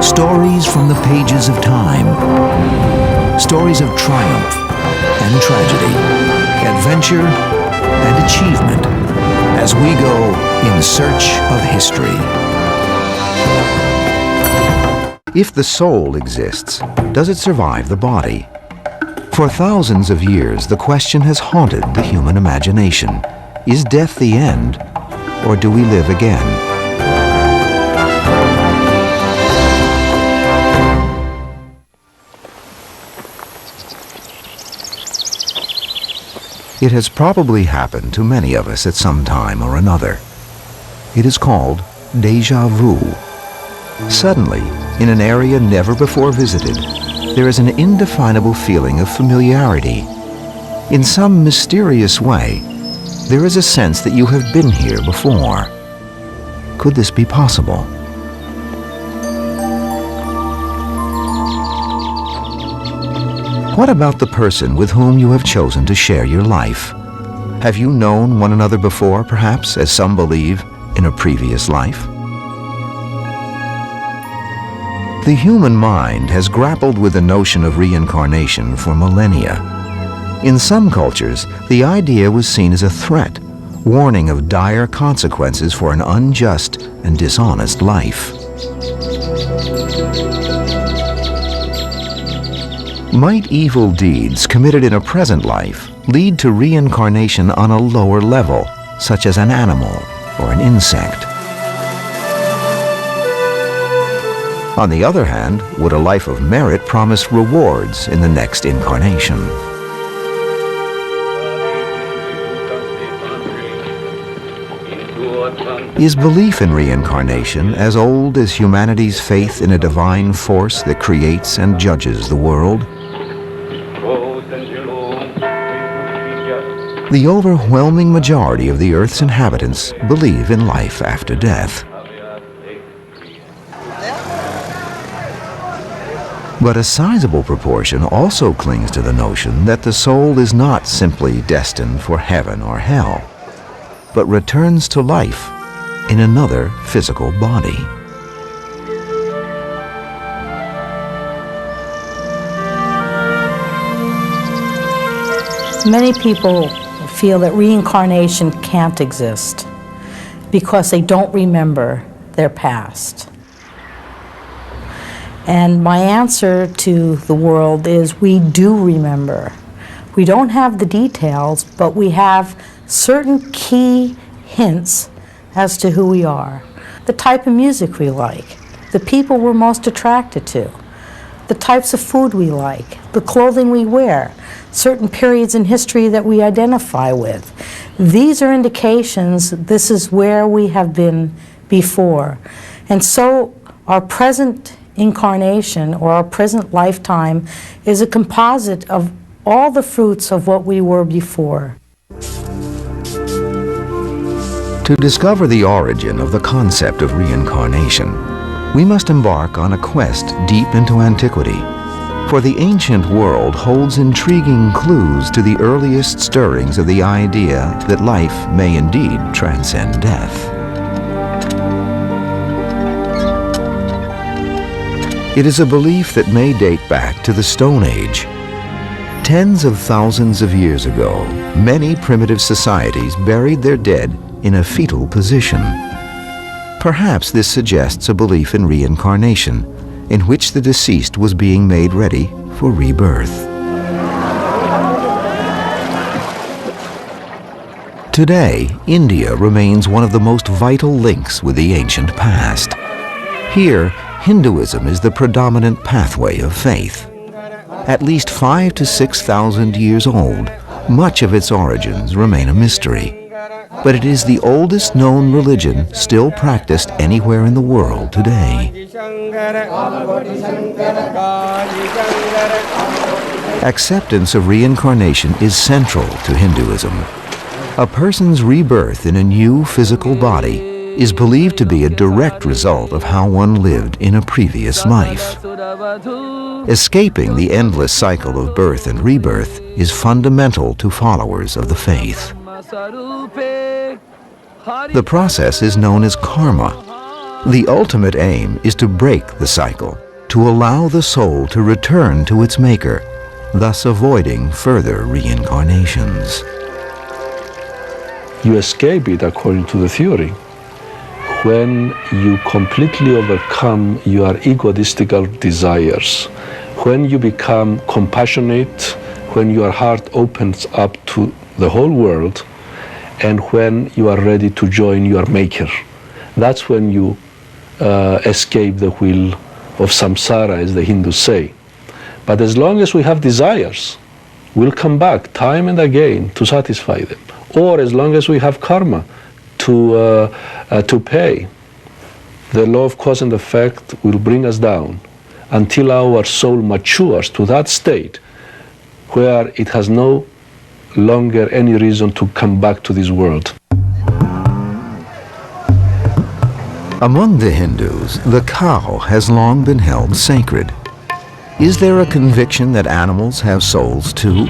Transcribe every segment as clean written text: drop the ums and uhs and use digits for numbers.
Stories from the pages of time. Stories of triumph and tragedy, adventure and achievement, as we go in search of history. If the soul exists, does it survive the body? For thousands of years, the question has haunted the human imagination. Is death the end, or do we live again? It has probably happened to many of us at some time or another. It is called déjà vu. Suddenly, in an area never before visited, there is an indefinable feeling of familiarity. In some mysterious way, there is a sense that you have been here before. Could this be possible? What about the person with whom you have chosen to share your life? Have you known one another before, perhaps, as some believe, in a previous life? The human mind has grappled with the notion of reincarnation for millennia. In some cultures, the idea was seen as a threat, warning of dire consequences for an unjust and dishonest life. Might evil deeds committed in a present life lead to reincarnation on a lower level, such as an animal or an insect? On the other hand, would a life of merit promise rewards in the next incarnation? Is belief in reincarnation as old as humanity's faith in a divine force that creates and judges the world? The overwhelming majority of the Earth's inhabitants believe in life after death. But a sizable proportion also clings to the notion that the soul is not simply destined for heaven or hell, but returns to life in another physical body. Many people feel that reincarnation can't exist because they don't remember their past. And my answer to the world is we do remember. We don't have the details, but we have certain key hints as to who we are. The type of music we like, the people we're most attracted to, the types of food we like, the clothing we wear, certain periods in history that we identify with. These are indications this is where we have been before. And so our present incarnation or our present lifetime is a composite of all the fruits of what we were before. To discover the origin of the concept of reincarnation, we must embark on a quest deep into antiquity, for the ancient world holds intriguing clues to the earliest stirrings of the idea that life may indeed transcend death. It is a belief that may date back to the Stone Age. Tens of thousands of years ago, many primitive societies buried their dead in a fetal position. Perhaps this suggests a belief in reincarnation, in which the deceased was being made ready for rebirth. Today, India remains one of the most vital links with the ancient past. Here, Hinduism is the predominant pathway of faith. At least 5,000 to 6,000 years old, much of its origins remain a mystery. But it is the oldest known religion still practiced anywhere in the world today. Acceptance of reincarnation is central to Hinduism. A person's rebirth in a new physical body is believed to be a direct result of how one lived in a previous life. Escaping the endless cycle of birth and rebirth is fundamental to followers of the faith. The process is known as karma. The ultimate aim is to break the cycle, to allow the soul to return to its maker, thus avoiding further reincarnations. You escape it according to the theory when you completely overcome your egotistical desires, when you become compassionate, when your heart opens up to the whole world, and when you are ready to join your maker. That's when you escape the wheel of samsara, as the Hindus say. But as long as we have desires, we'll come back time and again to satisfy them. Or as long as we have karma to pay, the law of cause and effect will bring us down until our soul matures to that state where it has no longer any reason to come back to this world. Among the Hindus, the cow has long been held sacred. Is there a conviction that animals have souls too?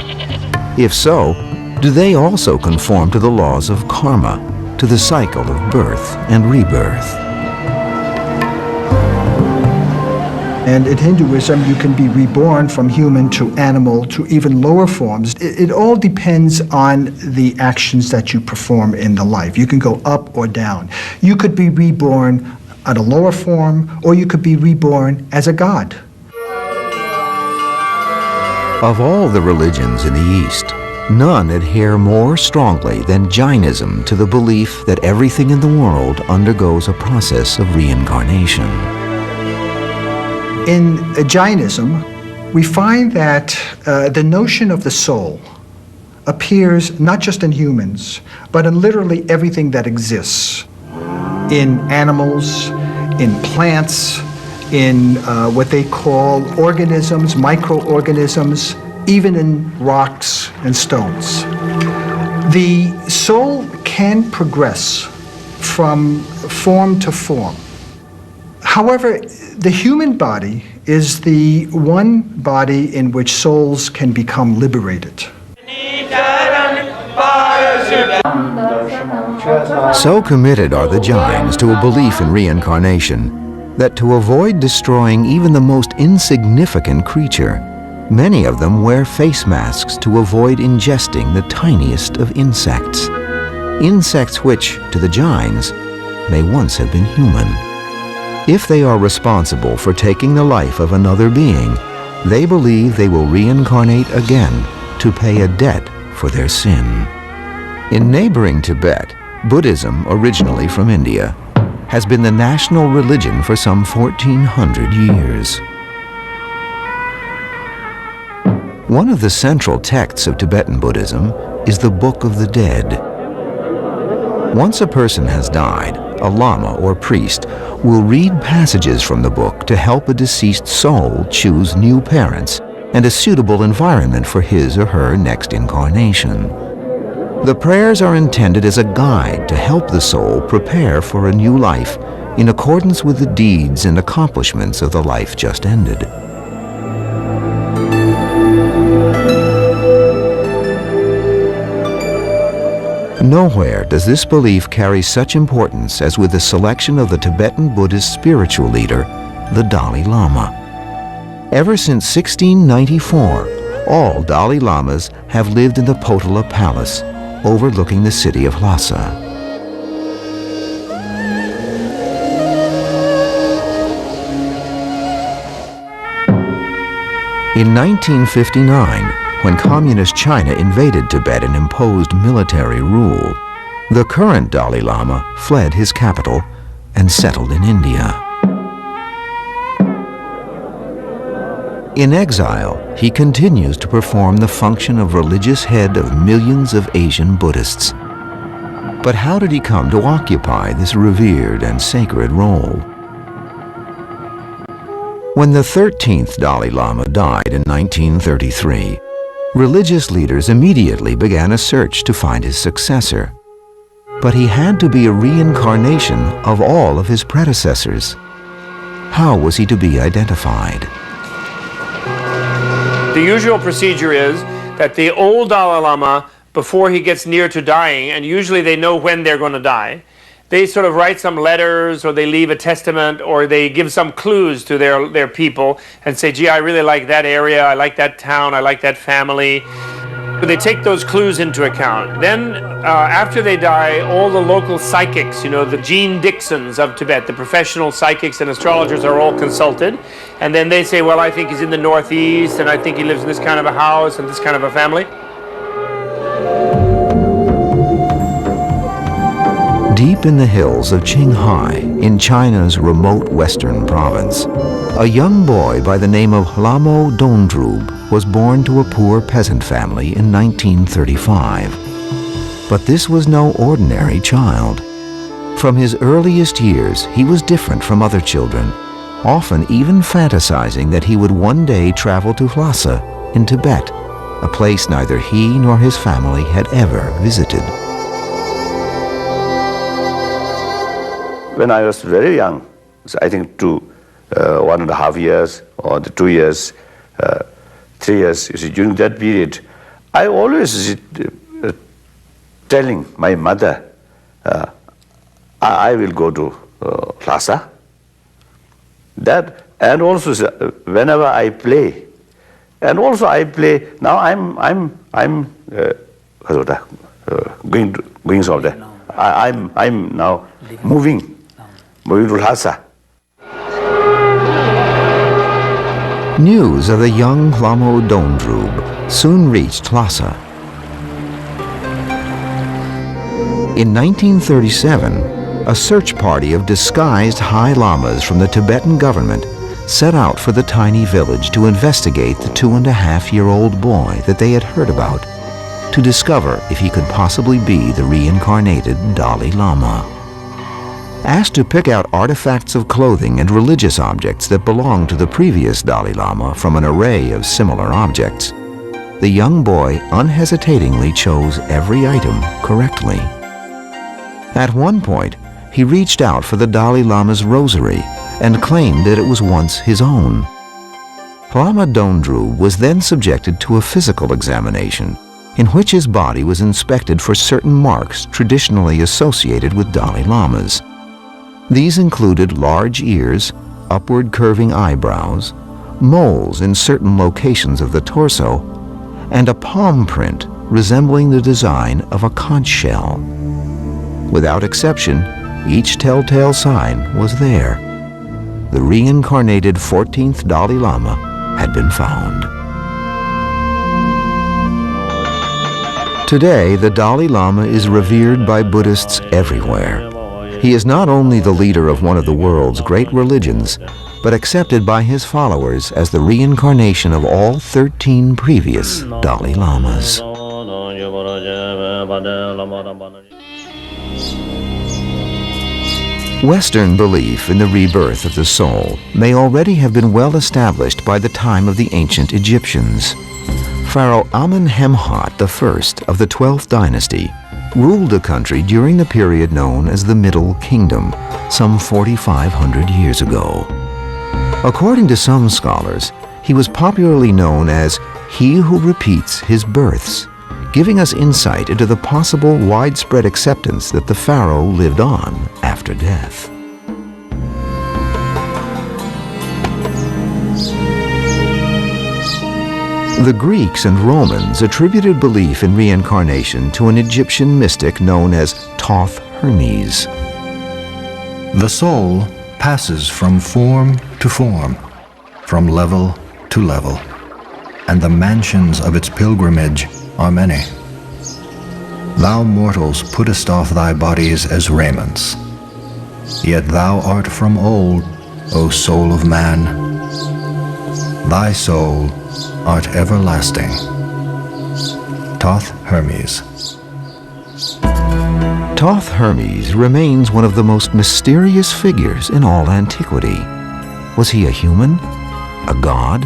If so, do they also conform to the laws of karma, to the cycle of birth and rebirth? And in Hinduism, you can be reborn from human to animal to even lower forms. It all depends on the actions that you perform in the life. You can go up or down. You could be reborn at a lower form, or you could be reborn as a god. Of all the religions in the East, none adhere more strongly than Jainism to the belief that everything in the world undergoes a process of reincarnation. In Jainism, we find that the notion of the soul appears not just in humans, but in literally everything that exists. In animals, in plants, in what they call organisms, microorganisms, even in rocks and stones. The soul can progress from form to form. However, the human body is the one body in which souls can become liberated. So committed are the Jains to a belief in reincarnation that to avoid destroying even the most insignificant creature, many of them wear face masks to avoid ingesting the tiniest of insects. Insects which, to the Jains, may once have been human. If they are responsible for taking the life of another being, they believe they will reincarnate again to pay a debt for their sin. In neighboring Tibet, Buddhism, originally from India, has been the national religion for some 1,400 years. One of the central texts of Tibetan Buddhism is the Book of the Dead. Once a person has died, a lama or priest will read passages from the book to help a deceased soul choose new parents and a suitable environment for his or her next incarnation. The prayers are intended as a guide to help the soul prepare for a new life in accordance with the deeds and accomplishments of the life just ended. Nowhere does this belief carry such importance as with the selection of the Tibetan Buddhist spiritual leader, the Dalai Lama. Ever since 1694, all Dalai Lamas have lived in the Potala Palace, overlooking the city of Lhasa. In 1959, when Communist China invaded Tibet and imposed military rule, the current Dalai Lama fled his capital and settled in India. In exile, he continues to perform the function of religious head of millions of Asian Buddhists. But how did he come to occupy this revered and sacred role? When the 13th Dalai Lama died in 1933, religious leaders immediately began a search to find his successor. But he had to be a reincarnation of all of his predecessors. How was he to be identified? The usual procedure is that the old Dalai Lama, before he gets near to dying, and usually they know when they're going to die, they sort of write some letters, or they leave a testament, or they give some clues to their people and say, gee, I really like that area, I like that town, I like that family. They take those clues into account. Then, after they die, all the local psychics, the Gene Dixons of Tibet, the professional psychics and astrologers are all consulted. And then they say, well, I think he's in the northeast, and I think he lives in this kind of a house and this kind of a family. Deep in the hills of Qinghai, in China's remote western province, a young boy by the name of Lamo Dondrub was born to a poor peasant family in 1935. But this was no ordinary child. From his earliest years, he was different from other children, often even fantasizing that he would one day travel to Lhasa in Tibet, a place neither he nor his family had ever visited. When I was very young, so I think 1.5 years or 2 years, 3 years, you see, during that period, I always telling my mother, I will go to Lhasa. That, and also whenever I play, and also I play. Now I'm going so there. I'm now moving to Lhasa. News of the young Lamo Dondrub soon reached Lhasa. In 1937, a search party of disguised High Lamas from the Tibetan government set out for the tiny village to investigate the 2.5-year-old boy that they had heard about, to discover if he could possibly be the reincarnated Dalai Lama. Asked to pick out artifacts of clothing and religious objects that belonged to the previous Dalai Lama from an array of similar objects, the young boy unhesitatingly chose every item correctly. At one point, he reached out for the Dalai Lama's rosary and claimed that it was once his own. Lama Dondrub was then subjected to a physical examination in which his body was inspected for certain marks traditionally associated with Dalai Lamas. These included large ears, upward curving eyebrows, moles in certain locations of the torso, and a palm print resembling the design of a conch shell. Without exception, each telltale sign was there. The reincarnated 14th Dalai Lama had been found. Today, the Dalai Lama is revered by Buddhists everywhere. He is not only the leader of one of the world's great religions, but accepted by his followers as the reincarnation of all 13 previous Dalai Lamas. Western belief in the rebirth of the soul may already have been well established by the time of the ancient Egyptians. Pharaoh Amenhotep I of the 12th dynasty ruled the country during the period known as the Middle Kingdom, some 4,500 years ago. According to some scholars, he was popularly known as he who repeats his births, giving us insight into the possible widespread acceptance that the pharaoh lived on after death. The Greeks and Romans attributed belief in reincarnation to an Egyptian mystic known as Thoth Hermes. The soul passes from form to form, from level to level, and the mansions of its pilgrimage are many. Thou mortals puttest off thy bodies as raiments, yet thou art from old, O soul of man. Thy soul art everlasting. Thoth Hermes. Thoth Hermes remains one of the most mysterious figures in all antiquity. Was he a human, a god,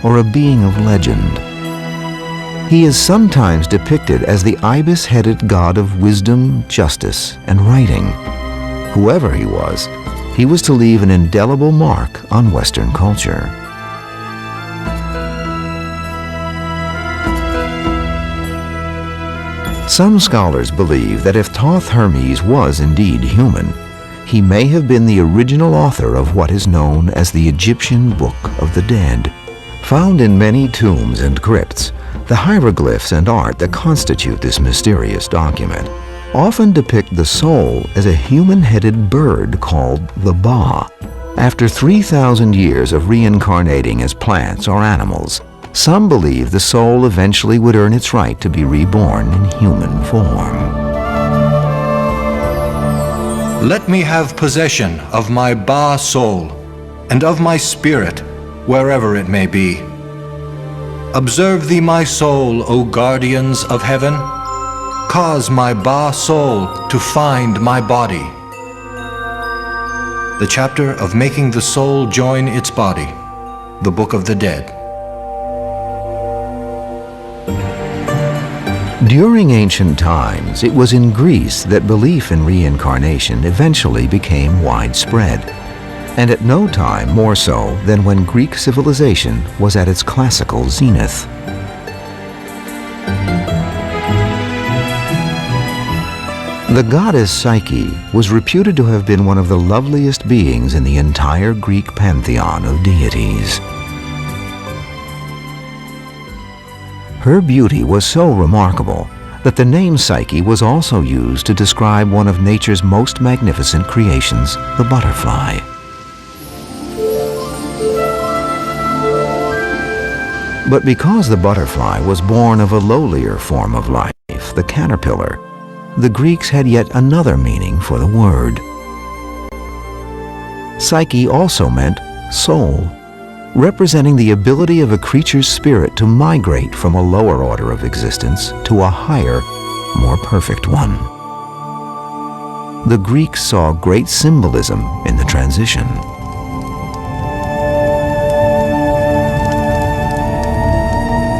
or a being of legend? He is sometimes depicted as the ibis-headed god of wisdom, justice, and writing. Whoever he was to leave an indelible mark on Western culture. Some scholars believe that if Thoth Hermes was indeed human, he may have been the original author of what is known as the Egyptian Book of the Dead. Found in many tombs and crypts, the hieroglyphs and art that constitute this mysterious document often depict the soul as a human-headed bird called the Ba. After 3,000 years of reincarnating as plants or animals, some believe the soul eventually would earn its right to be reborn in human form. Let me have possession of my Ba soul and of my spirit, wherever it may be. Observe thee my soul, O guardians of heaven. Cause my Ba soul to find my body. The chapter of making the soul join its body, the Book of the Dead. During ancient times, it was in Greece that belief in reincarnation eventually became widespread, and at no time more so than when Greek civilization was at its classical zenith. The goddess Psyche was reputed to have been one of the loveliest beings in the entire Greek pantheon of deities. Her beauty was so remarkable that the name Psyche was also used to describe one of nature's most magnificent creations, the butterfly. But because the butterfly was born of a lowlier form of life, the caterpillar, the Greeks had yet another meaning for the word. Psyche also meant soul, representing the ability of a creature's spirit to migrate from a lower order of existence to a higher, more perfect one. The Greeks saw great symbolism in the transition.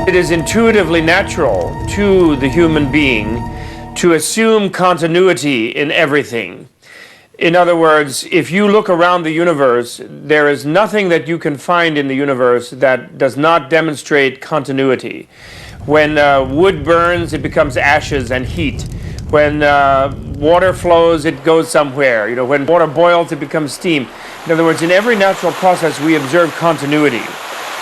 It is intuitively natural to the human being to assume continuity in everything. In other words, if you look around the universe, there is nothing that you can find in the universe that does not demonstrate continuity. When wood burns, it becomes ashes and heat. When water flows, it goes somewhere. When water boils, it becomes steam. In other words, in every natural process, we observe continuity.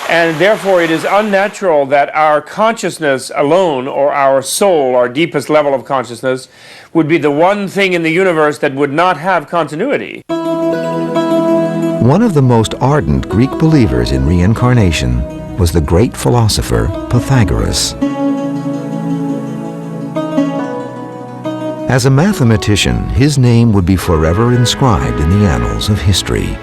And therefore, it is unnatural that our consciousness alone, or our soul, our deepest level of consciousness, would be the one thing in the universe that would not have continuity. One of the most ardent Greek believers in reincarnation was the great philosopher Pythagoras. As a mathematician, his name would be forever inscribed in the annals of history.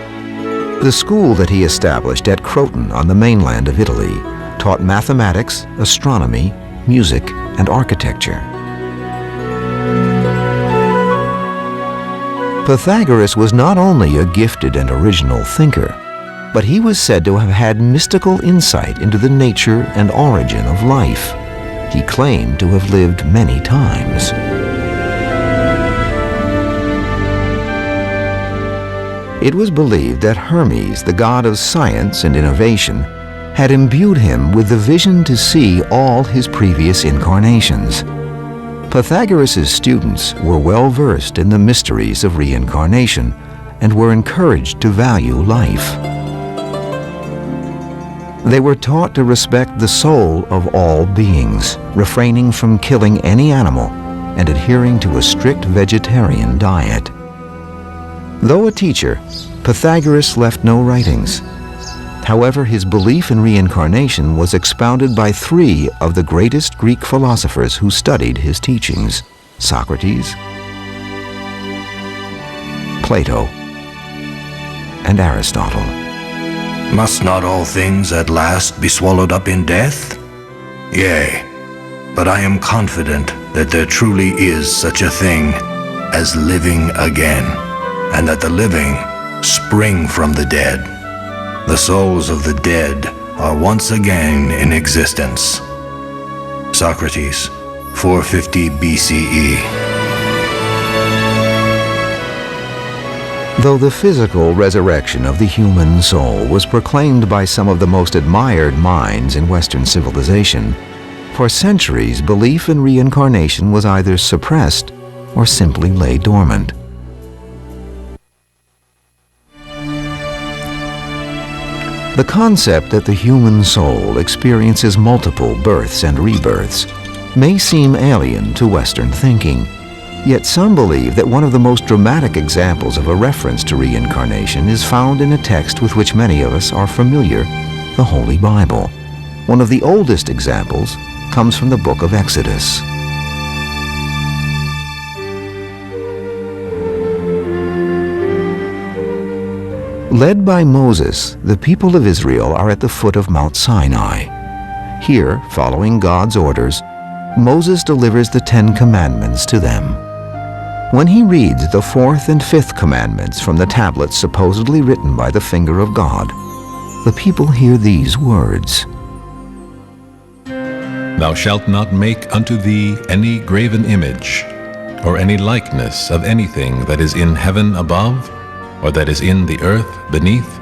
The school that he established at Croton on the mainland of Italy taught mathematics, astronomy, music, and architecture. Pythagoras was not only a gifted and original thinker, but he was said to have had mystical insight into the nature and origin of life. He claimed to have lived many times. It was believed that Hermes, the god of science and innovation, had imbued him with the vision to see all his previous incarnations. Pythagoras' students were well versed in the mysteries of reincarnation and were encouraged to value life. They were taught to respect the soul of all beings, refraining from killing any animal and adhering to a strict vegetarian diet. Though a teacher, Pythagoras left no writings. However, his belief in reincarnation was expounded by three of the greatest Greek philosophers who studied his teachings: Socrates, Plato, and Aristotle. Must not all things at last be swallowed up in death? Yea, but I am confident that there truly is such a thing as living again, and that the living spring from the dead. The souls of the dead are once again in existence. Socrates, 450 BCE. Though the physical resurrection of the human soul was proclaimed by some of the most admired minds in Western civilization, for centuries, belief in reincarnation was either suppressed or simply lay dormant. The concept that the human soul experiences multiple births and rebirths may seem alien to Western thinking, yet some believe that one of the most dramatic examples of a reference to reincarnation is found in a text with which many of us are familiar, the Holy Bible. One of the oldest examples comes from the book of Exodus. Led by Moses, the people of Israel are at the foot of Mount Sinai. Here, following God's orders, Moses delivers the 10 Commandments to them. When he reads the 4th and 5th commandments from the tablets supposedly written by the finger of God, the people hear these words. Thou shalt not make unto thee any graven image, or any likeness of anything that is in heaven above, or that is in the earth beneath,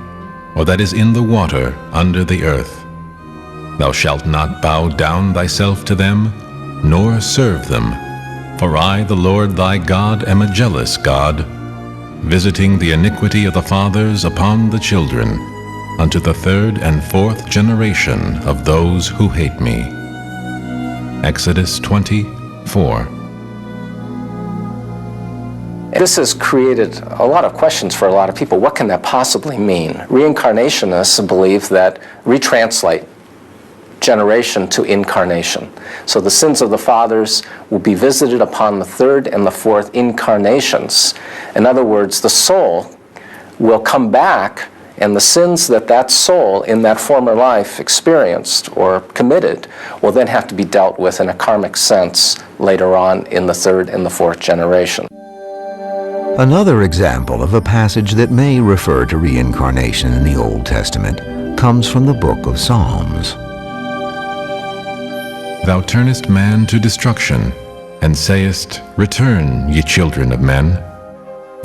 or that is in the water under the earth. Thou shalt not bow down thyself to them, nor serve them. For I, the Lord thy God, am a jealous God, visiting the iniquity of the fathers upon the children, unto the 3rd and 4th generation of those who hate me. Exodus 20:4. This has created a lot of questions for a lot of people. What can that possibly mean? Reincarnationists believe that retranslate generation to incarnation. So the sins of the fathers will be visited upon the 3rd and the 4th incarnations. In other words, the soul will come back, and the sins that that soul in that former life experienced or committed will then have to be dealt with in a karmic sense later on in the 3rd and the 4th generation. Another example of a passage that may refer to reincarnation in the Old Testament comes from the book of Psalms. Thou turnest man to destruction, and sayest, Return, ye children of men.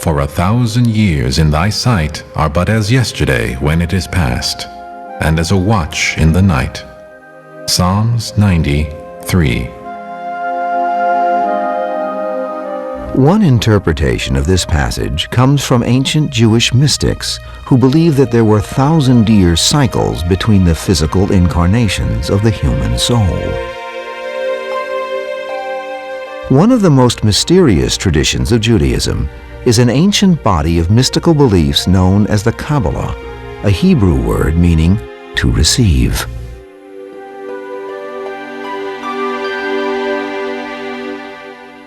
For 1,000 years in thy sight are but as yesterday when it is past, and as a watch in the night. Psalms 90:3. One interpretation of this passage comes from ancient Jewish mystics who believed that there were 1,000-year cycles between the physical incarnations of the human soul. One of the most mysterious traditions of Judaism is an ancient body of mystical beliefs known as the Kabbalah, a Hebrew word meaning to receive.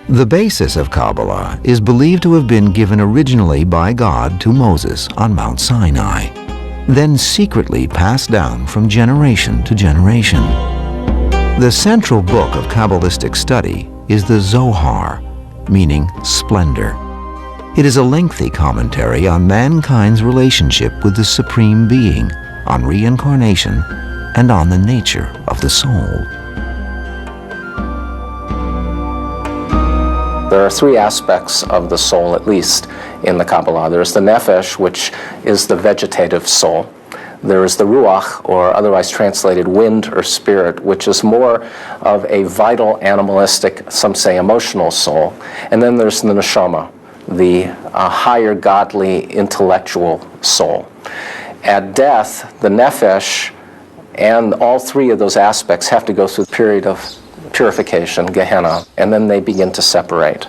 The basis of Kabbalah is believed to have been given originally by God to Moses on Mount Sinai, then secretly passed down from generation to generation. The central book of Kabbalistic study is the Zohar, meaning splendor. It is a lengthy commentary on mankind's relationship with the Supreme Being, on reincarnation, and on the nature of the soul. There are 3 aspects of the soul, at least, in the Kabbalah. There's the nefesh, which is the vegetative soul. There is the ruach, or otherwise translated wind or spirit, which is more of a vital, animalistic, some say emotional soul. And then there's the neshama, the higher godly intellectual soul. At death, the nefesh and all 3 of those aspects have to go through a period of purification, Gehenna, and then they begin to separate.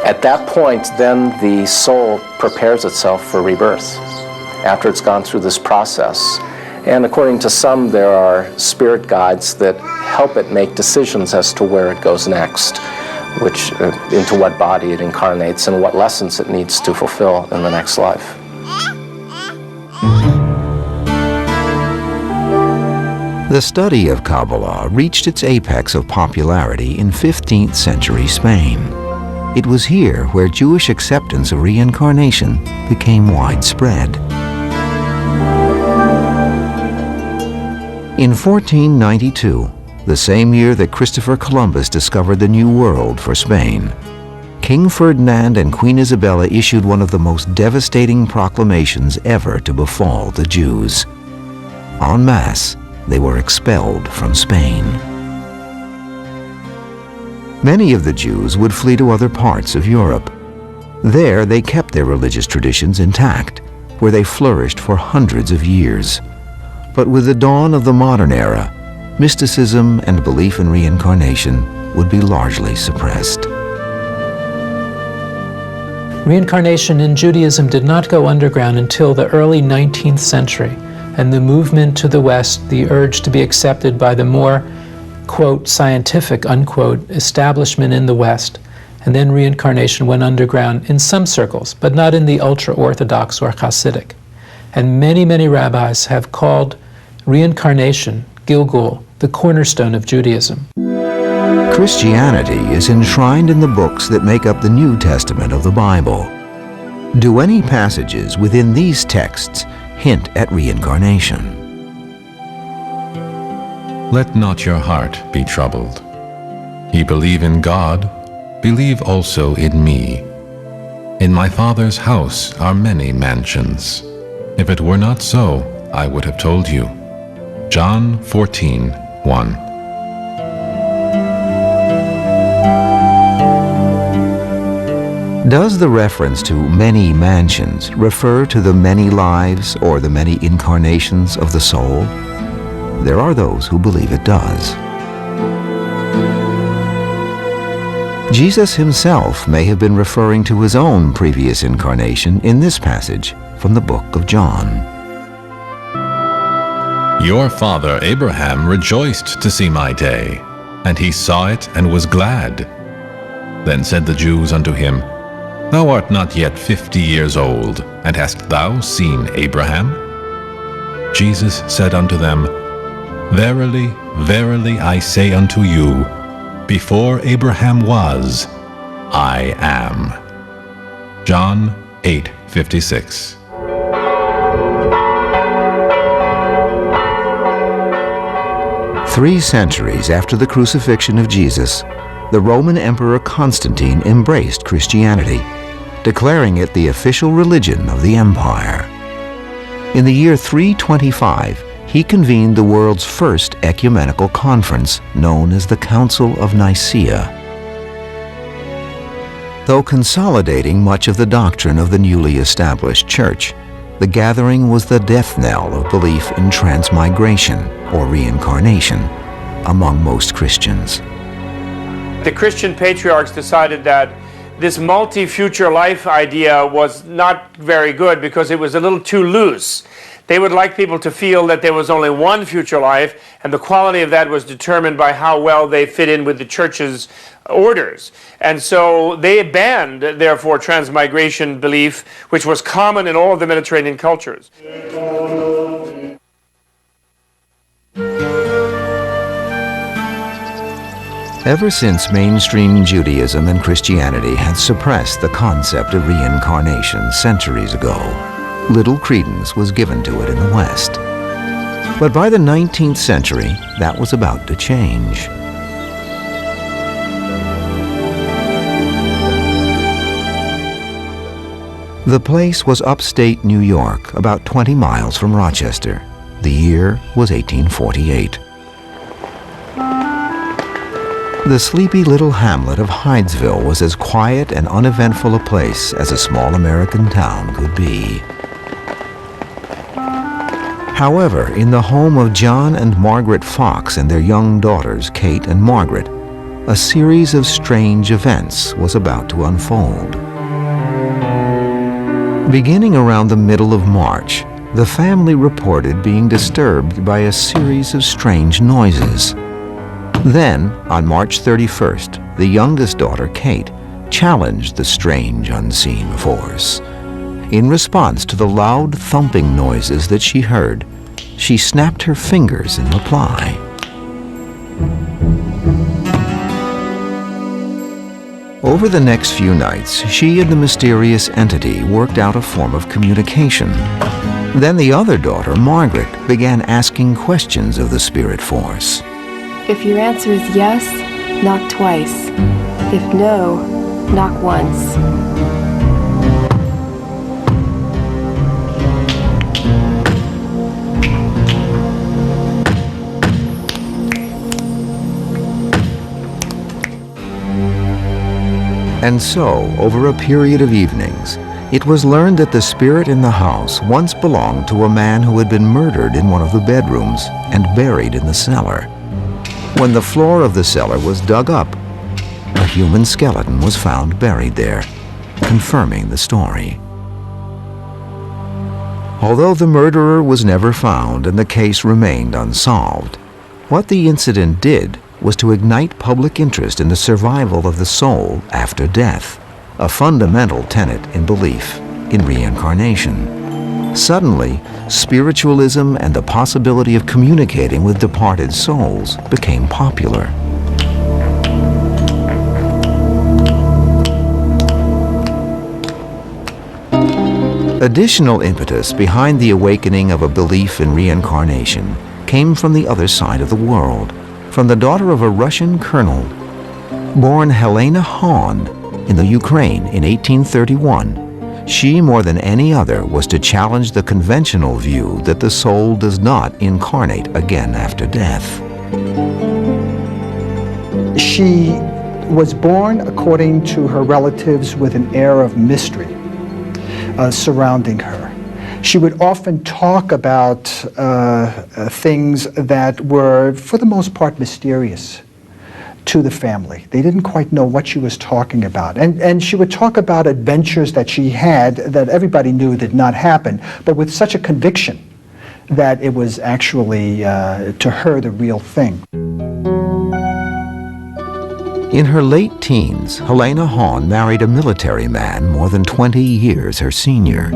At that point, then the soul prepares itself for rebirth after it's gone through this process. And according to some, there are spirit guides that help it make decisions as to where it goes next, which into what body it incarnates and what lessons it needs to fulfill in the next life. The study of Kabbalah reached its apex of popularity in 15th century Spain. It was here where Jewish acceptance of reincarnation became widespread. In 1492, the same year that Christopher Columbus discovered the New World for Spain, King Ferdinand and Queen Isabella issued one of the most devastating proclamations ever to befall the Jews. En masse, they were expelled from Spain. Many of the Jews would flee to other parts of Europe. There they kept their religious traditions intact, where they flourished for hundreds of years. But with the dawn of the modern era, mysticism and belief in reincarnation would be largely suppressed. Reincarnation in Judaism did not go underground until the early 19th century, and the movement to the West, the urge to be accepted by the more, quote, scientific, unquote, establishment in the West, and then reincarnation went underground in some circles, but not in the ultra-Orthodox or Hasidic. And many, many rabbis have called reincarnation, Gilgul, the cornerstone of Judaism. Christianity is enshrined in the books that make up the New Testament of the Bible. Do any passages within these texts hint at reincarnation? Let not your heart be troubled. Ye believe in God, believe also in me. In my Father's house are many mansions. If it were not so, I would have told you. John 14:1. Does the reference to many mansions refer to the many lives or the many incarnations of the soul? There are those who believe it does. Jesus himself may have been referring to his own previous incarnation in this passage from the book of John. Your father Abraham rejoiced to see my day, and he saw it and was glad. Then said the Jews unto him, Thou art not yet 50 years old, and hast thou seen Abraham? Jesus said unto them, Verily, verily, I say unto you, before Abraham was, I am. John 8:56. Three centuries after the crucifixion of Jesus, the Roman Emperor Constantine embraced Christianity, declaring it the official religion of the empire. In the year 325, he convened the world's first ecumenical conference, known as the Council of Nicaea. Though consolidating much of the doctrine of the newly established church, the gathering was the death knell of belief in transmigration, or reincarnation, among most Christians. The Christian patriarchs decided that this multi-future life idea was not very good because it was a little too loose. They would like people to feel that there was only one future life, and the quality of that was determined by how well they fit in with the church's orders. And so they banned, therefore, transmigration belief, which was common in all of the Mediterranean cultures. Ever since mainstream Judaism and Christianity had suppressed the concept of reincarnation centuries ago, little credence was given to it in the West. But by the 19th century, that was about to change. The place was upstate New York, about 20 miles from Rochester. The year was 1848. The sleepy little hamlet of Hydesville was as quiet and uneventful a place as a small American town could be. However, in the home of John and Margaret Fox and their young daughters, Kate and Margaret, a series of strange events was about to unfold. Beginning around the middle of March, the family reported being disturbed by a series of strange noises. Then, on March 31st, the youngest daughter, Kate, challenged the strange unseen force. In response to the loud thumping noises that she heard, she snapped her fingers in reply. Over the next few nights, she and the mysterious entity worked out a form of communication. Then the other daughter, Margaret, began asking questions of the spirit force. If your answer is yes, knock twice. If no, knock once. And so, over a period of evenings, it was learned that the spirit in the house once belonged to a man who had been murdered in one of the bedrooms and buried in the cellar. When the floor of the cellar was dug up, a human skeleton was found buried there, confirming the story. Although the murderer was never found and the case remained unsolved, what the incident did was to ignite public interest in the survival of the soul after death, a fundamental tenet in belief in reincarnation. Suddenly, spiritualism and the possibility of communicating with departed souls became popular. Additional impetus behind the awakening of a belief in reincarnation came from the other side of the world, from the daughter of a Russian colonel. Born Helena Hahn in the Ukraine in 1831, she more than any other was to challenge the conventional view that the soul does not incarnate again after death. She was born, according to her relatives, with an air of mystery surrounding her. She would often talk about things that were, for the most part, mysterious to the family. They didn't quite know what she was talking about. And she would talk about adventures that she had that everybody knew did not happen, but with such a conviction that it was actually, to her, the real thing. In her late teens, Helena Hahn married a military man more than 20 years her senior.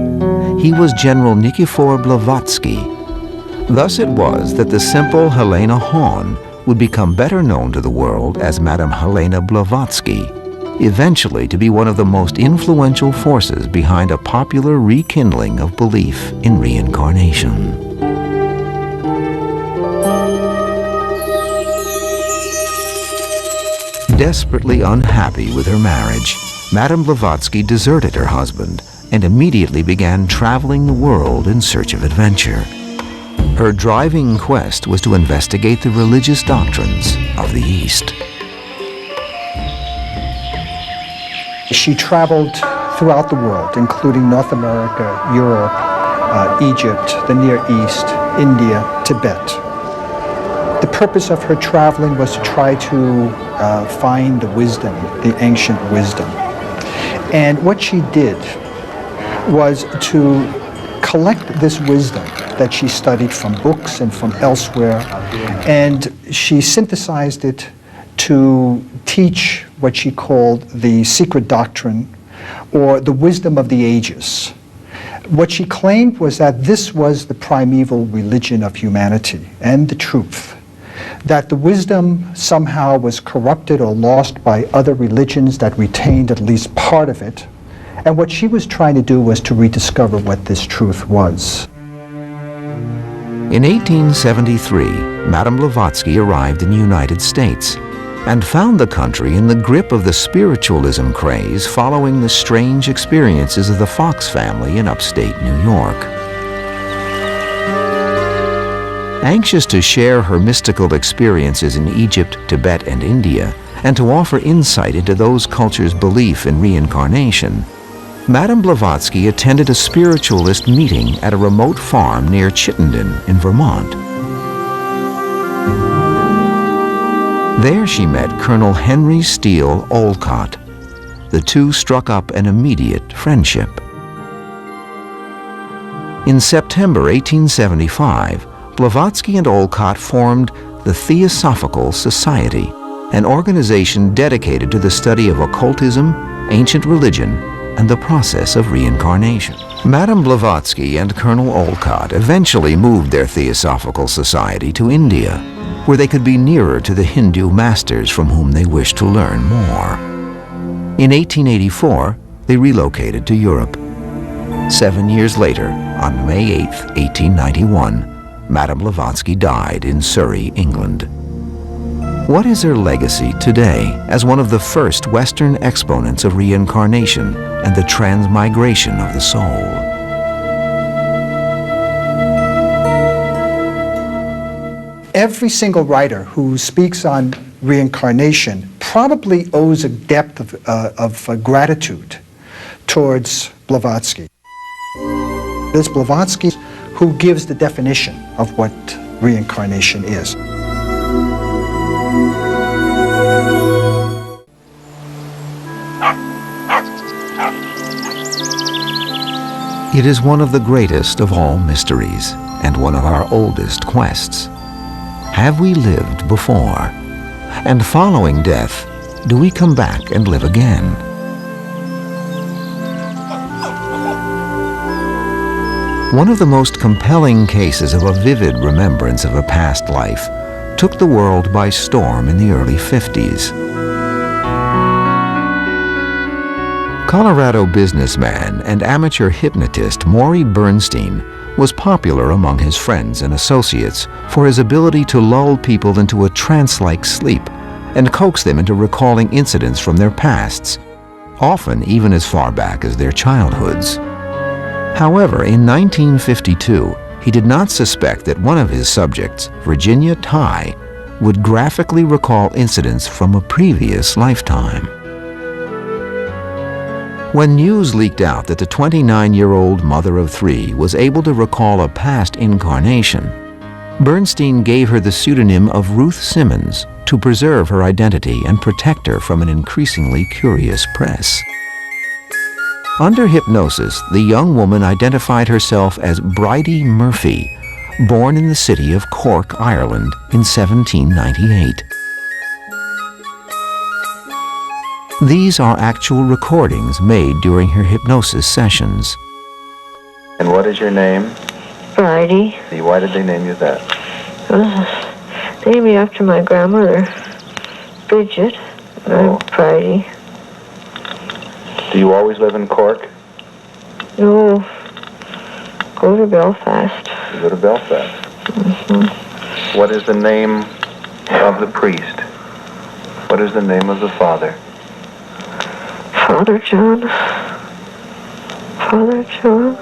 He was General Nikifor Blavatsky. Thus it was that the simple Helena Hahn would become better known to the world as Madame Helena Blavatsky, eventually to be one of the most influential forces behind a popular rekindling of belief in reincarnation. Desperately unhappy with her marriage, Madame Blavatsky deserted her husband and immediately began traveling the world in search of adventure. Her driving quest was to investigate the religious doctrines of the East. She traveled throughout the world, including North America, Europe, Egypt, the Near East, India, Tibet. The purpose of her traveling was to try to find the wisdom, the ancient wisdom. And what she did was to collect this wisdom that she studied from books and from elsewhere, and she synthesized it to teach what she called the secret doctrine, or the wisdom of the ages. What she claimed was that this was the primeval religion of humanity and the truth, that the wisdom somehow was corrupted or lost by other religions that retained at least part of it, and what she was trying to do was to rediscover what this truth was. In 1873, Madame Blavatsky arrived in the United States and found the country in the grip of the spiritualism craze following the strange experiences of the Fox family in upstate New York. Anxious to share her mystical experiences in Egypt, Tibet, and India, and to offer insight into those cultures' belief in reincarnation, Madame Blavatsky attended a spiritualist meeting at a remote farm near Chittenden in Vermont. There she met Colonel Henry Steele Olcott. The two struck up an immediate friendship. In September 1875, Blavatsky and Olcott formed the Theosophical Society, an organization dedicated to the study of occultism, ancient religion, and the process of reincarnation. Madame Blavatsky and Colonel Olcott eventually moved their Theosophical Society to India, where they could be nearer to the Hindu masters from whom they wished to learn more. In 1884, they relocated to Europe. 7 years later, on May 8, 1891, Madame Blavatsky died in Surrey, England. What is her legacy today as one of the first Western exponents of reincarnation and the transmigration of the soul? Every single writer who speaks on reincarnation probably owes a depth of gratitude towards Blavatsky. It's Blavatsky who gives the definition of what reincarnation is. It is one of the greatest of all mysteries and one of our oldest quests. Have we lived before? And following death, do we come back and live again? One of the most compelling cases of a vivid remembrance of a past life took the world by storm in the early 50s. Colorado businessman and amateur hypnotist Maury Bernstein was popular among his friends and associates for his ability to lull people into a trance-like sleep and coax them into recalling incidents from their pasts, often even as far back as their childhoods. However, in 1952, he did not suspect that one of his subjects, Virginia Tighe, would graphically recall incidents from a previous lifetime. When news leaked out that the 29-year-old mother of three was able to recall a past incarnation, Bernstein gave her the pseudonym of Ruth Simmons to preserve her identity and protect her from an increasingly curious press. Under hypnosis, the young woman identified herself as Bridie Murphy, born in the city of Cork, Ireland in 1798. These are actual recordings made during her hypnosis sessions. And what is your name? Bridie. Why did they name you that? They named me after my grandmother, Bridget. I'm Bridie. Do you always live in Cork? No, go to Belfast. You go to Belfast. Mm-hmm. What is the name of the priest? What is the name of the father? Father John. Father John.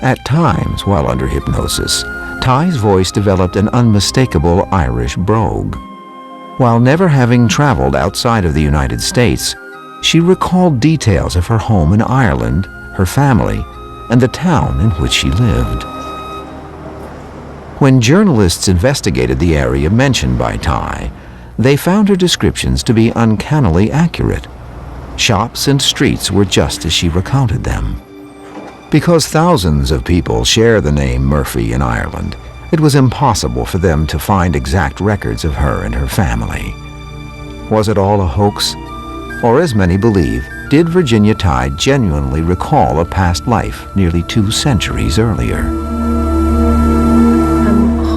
At times, while under hypnosis, Tighe's voice developed an unmistakable Irish brogue. While never having traveled outside of the United States, she recalled details of her home in Ireland, her family, and the town in which she lived. When journalists investigated the area mentioned by Tighe, they found her descriptions to be uncannily accurate. Shops and streets were just as she recounted them. Because thousands of people share the name Murphy in Ireland, it was impossible for them to find exact records of her and her family. Was it all a hoax? Or, as many believe, did Virginia Tighe genuinely recall a past life nearly 2 centuries earlier?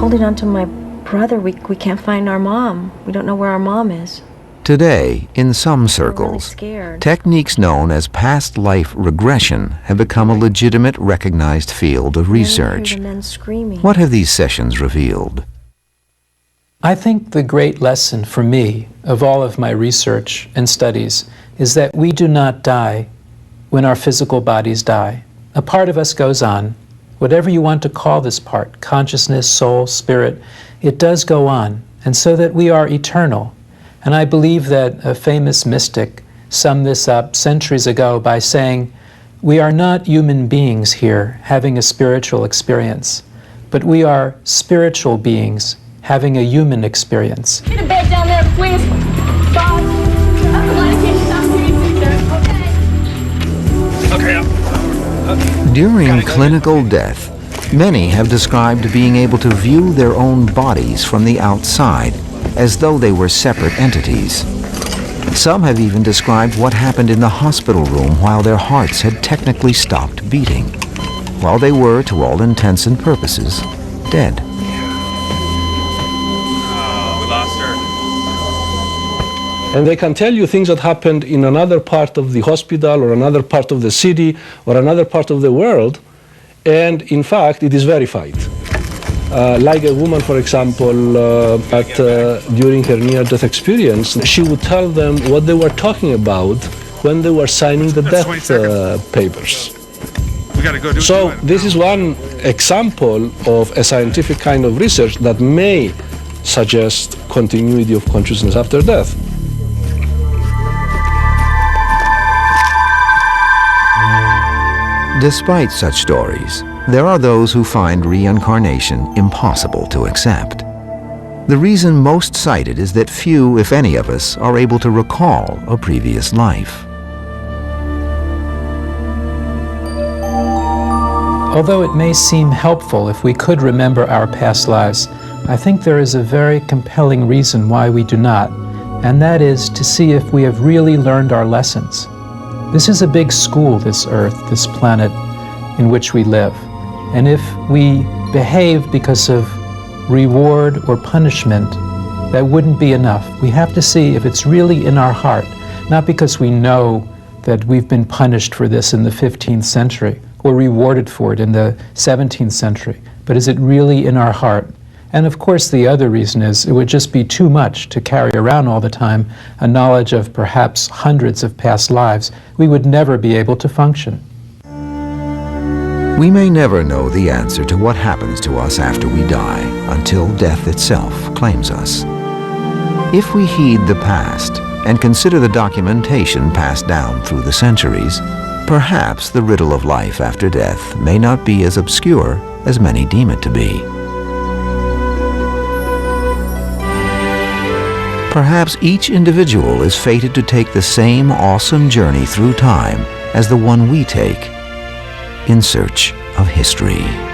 Holding on to my brother. We can't find our mom. We don't know where our mom is. Today, in some circles, techniques known as past life regression have become a legitimate, recognized field of research. What have these sessions revealed? I think the great lesson for me of all of my research and studies is that we do not die when our physical bodies die. A part of us goes on. Whatever you want to call this part, consciousness, soul, spirit, it does go on, and so that we are eternal. And I believe that a famous mystic summed this up centuries ago by saying, we are not human beings here having a spiritual experience, but we are spiritual beings having a human experience. Get a bed down there, please. Bob, I'm glad to get you down here, okay? During clinical death, many have described being able to view their own bodies from the outside, as though they were separate entities. Some have even described what happened in the hospital room while their hearts had technically stopped beating, while they were, to all intents and purposes, dead. We lost her. And they can tell you things that happened in another part of the hospital or another part of the city or another part of the world, and in fact it is verified. Like a woman, for example, during her near-death experience, she would tell them what they were talking about when they were signing the death papers. We gotta go do So this is one example of a scientific kind of research that may suggest continuity of consciousness after death. Despite such stories, there are those who find reincarnation impossible to accept. The reason most cited is that few, if any of us, are able to recall a previous life. Although it may seem helpful if we could remember our past lives, I think there is a very compelling reason why we do not, and that is to see if we have really learned our lessons. This is a big school, this Earth, this planet in which we live. And if we behave because of reward or punishment, that wouldn't be enough. We have to see if it's really in our heart, not because we know that we've been punished for this in the 15th century or rewarded for it in the 17th century, but is it really in our heart? And of course the other reason is it would just be too much to carry around all the time a knowledge of perhaps hundreds of past lives. We would never be able to function. We may never know the answer to what happens to us after we die until death itself claims us. If we heed the past and consider the documentation passed down through the centuries, perhaps the riddle of life after death may not be as obscure as many deem it to be. Perhaps each individual is fated to take the same awesome journey through time as the one we take in search of history.